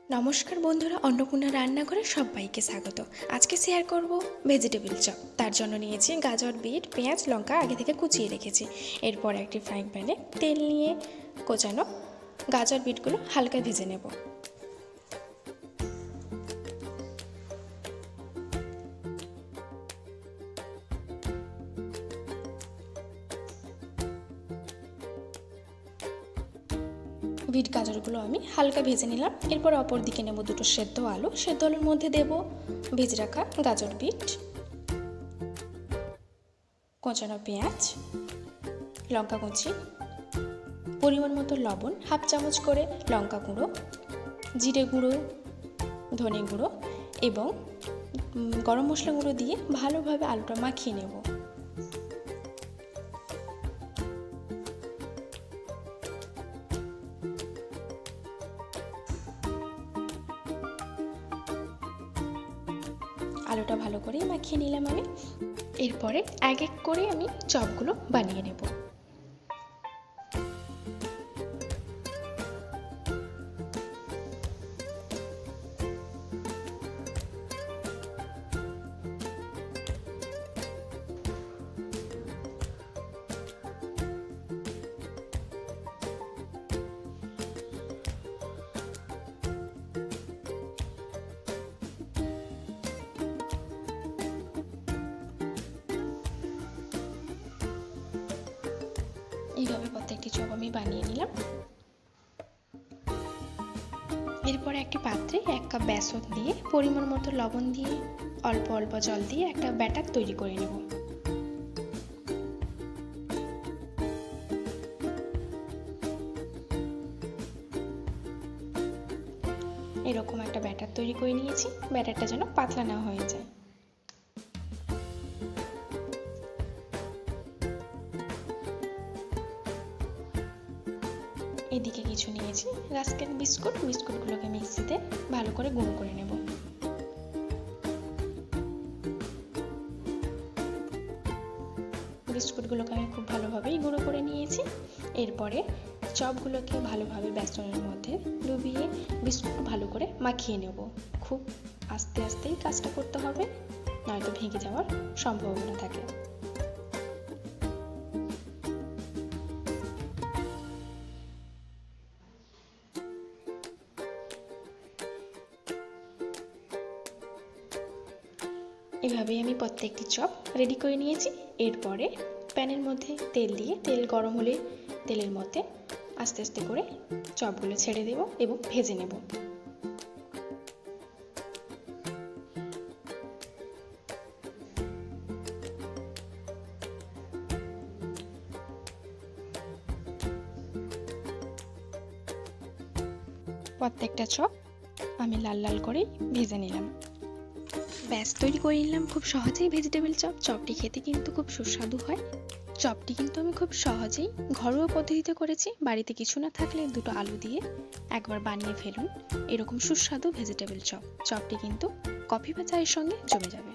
নমস্কার বন্ধুরা, অন্নপূর্ণা রান্নাঘরে সবাইকে স্বাগত। আজকে শেয়ার করব ভেজিটেবিল চপ। তার জন্য নিয়েছি গাজর, বিট, পেঁয়াজ, লঙ্কা আগে থেকে কুচিয়ে রেখেছি। এরপর একটি ফ্রাইং প্যানে তেল নিয়ে কোচানো গাজর, বিটগুলো হালকা ভেজে নেব। বিট গাজরগুলো আমি হালকা ভেজে নিলাম। এরপর অপর দিকে নেব দুটো সেদ্ধ আলু। সেদ্ধ আলুর মধ্যে দেব ভেজে রাখা গাজর, বিট, কোচানো পেঁয়াজ, লঙ্কা কুচি, পরিমাণ মতো লবণ, হাফ চামচ করে লঙ্কা গুঁড়ো, জিরে গুঁড়ো, ধনে গুঁড়ো এবং গরম মশলা গুঁড়ো দিয়ে ভালোভাবে আলুটা মাখিয়ে নেব। আলুটা ভালো করে মাখিয়ে নিলাম আমি। এরপরে এক এক করে আমি চপগুলো বানিয়ে নেব। এইভাবে প্রত্যেকটি চপ আমি বানিয়ে নিলাম। এরপরে একটি পাত্রে 1 কাপ বেসন দিয়ে পরিমাণ মতো লবণ দিয়ে অল্প অল্প জল দিয়ে একটা ব্যাটার তৈরি করে নেব। এরকম একটা ব্যাটার তৈরি করে নিয়েছি। ব্যাটারটা যেন পাতলা না হয়ে যায়। এদিকে কিছু নিয়েছি রাস্কেল বিস্কুট। বিস্কুটগুলোকে মিক্সিতে ভালো করে গুঁড়ো করে নেব। বিস্কুটগুলোকে আমি খুব ভালোভাবেই গুঁড়ো করে নিয়েছি। এরপরে চপগুলোকে ভালোভাবে বেসনের মধ্যে ডুবিয়ে বিস্কুট ভালো করে মাখিয়ে নেব। খুব আস্তে আস্তেই কাজটা করতে হবে, নয়তো ভেঙে যাওয়ার সম্ভাবনা থাকে। এভাবেই আমি প্রত্যেকটি চপ রেডি করে নিয়েছি। এরপরে প্যানের মধ্যে তেল দিয়ে তেল গরম হলে তেলের মধ্যে আস্তে আস্তে করে চপগুলো ছেড়ে দেব এবং ভেজে নেব। প্রত্যেকটা চপ আমি লাল লাল করে ভেজে নিলাম। ব্যাস, তৈরি করে নিলাম খুব সহজেই ভেজিটেবিল চপ। চপটি খেতে কিন্তু খুব সুস্বাদু হয়। চপটি কিন্তু আমি খুব সহজেই ঘরোয়া পদ্ধতিতে করেছি। বাড়িতে কিছু না থাকলে দুটো আলু দিয়ে একবার বানিয়ে ফেলুন এরকম সুস্বাদু ভেজিটেবিল চপ। চপটি কিন্তু কফি বা চায়ের সঙ্গে জমে যাবে।